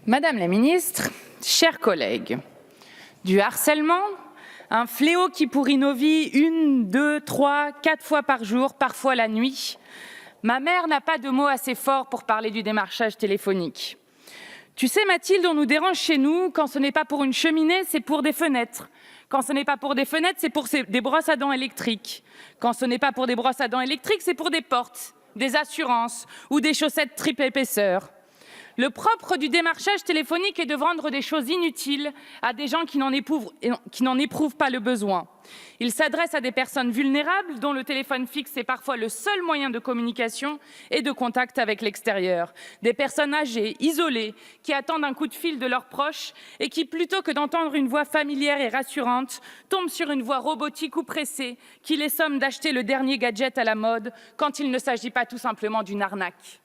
Madame la ministre, chers collègues, du harcèlement, un fléau qui pourrit nos vies 1, 2, 3, 4 fois par jour, parfois la nuit. Ma mère n'a pas de mots assez forts pour parler du démarchage téléphonique. Tu sais, Mathilde, on nous dérange chez nous quand ce n'est pas pour une cheminée, c'est pour des fenêtres. Quand ce n'est pas pour des fenêtres, c'est pour des brosses à dents électriques. Quand ce n'est pas pour des brosses à dents électriques, c'est pour des portes, des assurances ou des chaussettes triple épaisseur. Le propre du démarchage téléphonique est de vendre des choses inutiles à des gens qui n'en éprouvent pas le besoin. Il s'adresse à des personnes vulnérables dont le téléphone fixe est parfois le seul moyen de communication et de contact avec l'extérieur. Des personnes âgées, isolées, qui attendent un coup de fil de leurs proches et qui, plutôt que d'entendre une voix familière et rassurante, tombent sur une voix robotique ou pressée qui les somme d'acheter le dernier gadget à la mode quand il ne s'agit pas tout simplement d'une arnaque.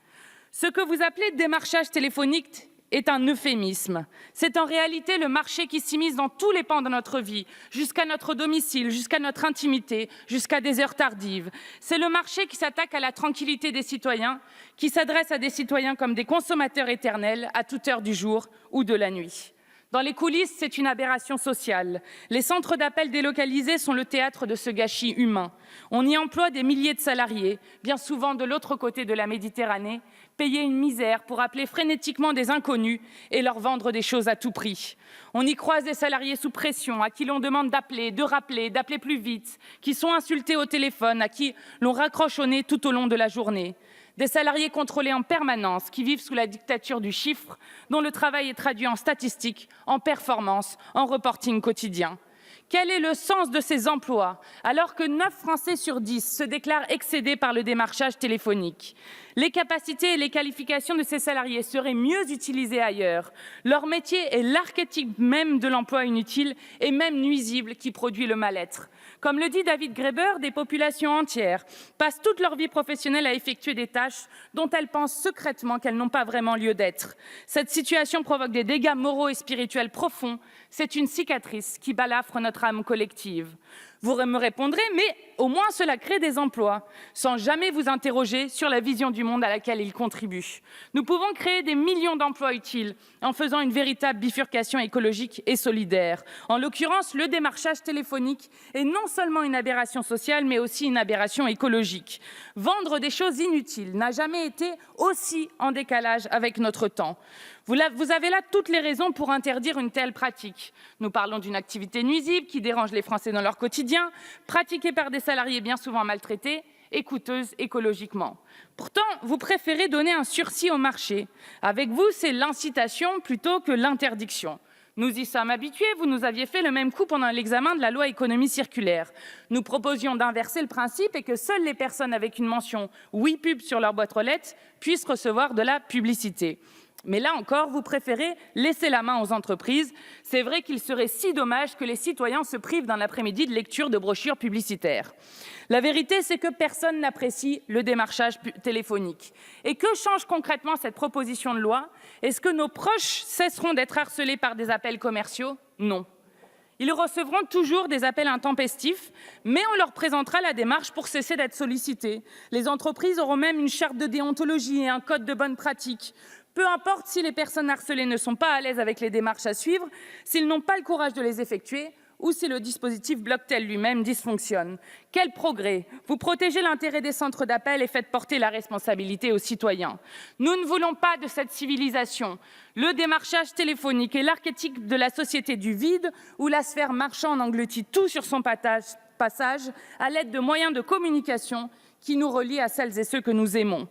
Ce que vous appelez démarchage téléphonique est un euphémisme. C'est en réalité le marché qui s'immisce dans tous les pans de notre vie, jusqu'à notre domicile, jusqu'à notre intimité, jusqu'à des heures tardives. C'est le marché qui s'attaque à la tranquillité des citoyens, qui s'adresse à des citoyens comme des consommateurs éternels à toute heure du jour ou de la nuit. Dans les coulisses, c'est une aberration sociale. Les centres d'appel délocalisés sont le théâtre de ce gâchis humain. On y emploie des milliers de salariés, bien souvent de l'autre côté de la Méditerranée, payés une misère pour appeler frénétiquement des inconnus et leur vendre des choses à tout prix. On y croise des salariés sous pression, à qui l'on demande d'appeler, de rappeler, d'appeler plus vite, qui sont insultés au téléphone, à qui l'on raccroche au nez tout au long de la journée. Des salariés contrôlés en permanence, qui vivent sous la dictature du chiffre, dont le travail est traduit en statistiques, en performances, en reporting quotidien. Quel est le sens de ces emplois, alors que 9 Français sur 10 se déclarent excédés par le démarchage téléphonique? Les capacités et les qualifications de ces salariés seraient mieux utilisées ailleurs. Leur métier est l'archétype même de l'emploi inutile et même nuisible qui produit le mal-être. Comme le dit David Graeber, des populations entières passent toute leur vie professionnelle à effectuer des tâches dont elles pensent secrètement qu'elles n'ont pas vraiment lieu d'être. Cette situation provoque des dégâts moraux et spirituels profonds. C'est une cicatrice qui balafre notre âme collective. Vous me répondrez, mais au moins cela crée des emplois, sans jamais vous interroger sur la vision du monde à laquelle ils contribuent. Nous pouvons créer des millions d'emplois utiles en faisant une véritable bifurcation écologique et solidaire. En l'occurrence, le démarchage téléphonique est non seulement une aberration sociale, mais aussi une aberration écologique. Vendre des choses inutiles n'a jamais été aussi en décalage avec notre temps. Vous avez là toutes les raisons pour interdire une telle pratique. Nous parlons d'une activité nuisible qui dérange les Français dans leur quotidien, pratiquée par des salariés bien souvent maltraités et coûteuse écologiquement. Pourtant, vous préférez donner un sursis au marché. Avec vous, c'est l'incitation plutôt que l'interdiction. Nous y sommes habitués, vous nous aviez fait le même coup pendant l'examen de la loi économie circulaire. Nous proposions d'inverser le principe et que seules les personnes avec une mention « oui pub » sur leur boîte aux lettres puissent recevoir de la publicité. Mais là encore, vous préférez laisser la main aux entreprises. C'est vrai qu'il serait si dommage que les citoyens se privent d'un après-midi de lecture de brochures publicitaires. La vérité, c'est que personne n'apprécie le démarchage téléphonique. Et que change concrètement cette proposition de loi? Est-ce que nos proches cesseront d'être harcelés par des appels commerciaux? Non. Ils recevront toujours des appels intempestifs, mais on leur présentera la démarche pour cesser d'être sollicités. Les entreprises auront même une charte de déontologie et un code de bonne pratique. Peu importe si les personnes harcelées ne sont pas à l'aise avec les démarches à suivre, s'ils n'ont pas le courage de les effectuer ou si le dispositif Blocktel lui-même dysfonctionne. Quel progrès! Vous protégez l'intérêt des centres d'appel et faites porter la responsabilité aux citoyens. Nous ne voulons pas de cette civilisation. Le démarchage téléphonique est l'archétype de la société du vide où la sphère marchande engloutit tout sur son passage à l'aide de moyens de communication qui nous relient à celles et ceux que nous aimons.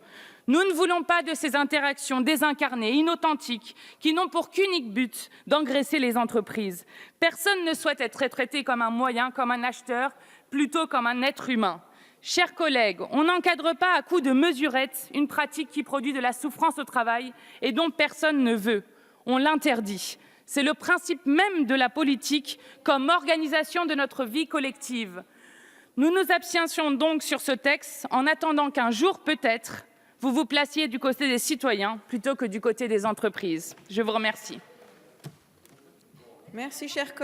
Nous ne voulons pas de ces interactions désincarnées, inauthentiques, qui n'ont pour qu'unique but d'engraisser les entreprises. Personne ne souhaite être traité comme un moyen, comme un acheteur, plutôt comme un être humain. Chers collègues, on n'encadre pas à coups de mesurettes une pratique qui produit de la souffrance au travail et dont personne ne veut. On l'interdit. C'est le principe même de la politique comme organisation de notre vie collective. Nous nous abstiendrons donc sur ce texte en attendant qu'un jour, peut-être, vous vous placiez du côté des citoyens plutôt que du côté des entreprises. Je vous remercie. Merci, chers collègues.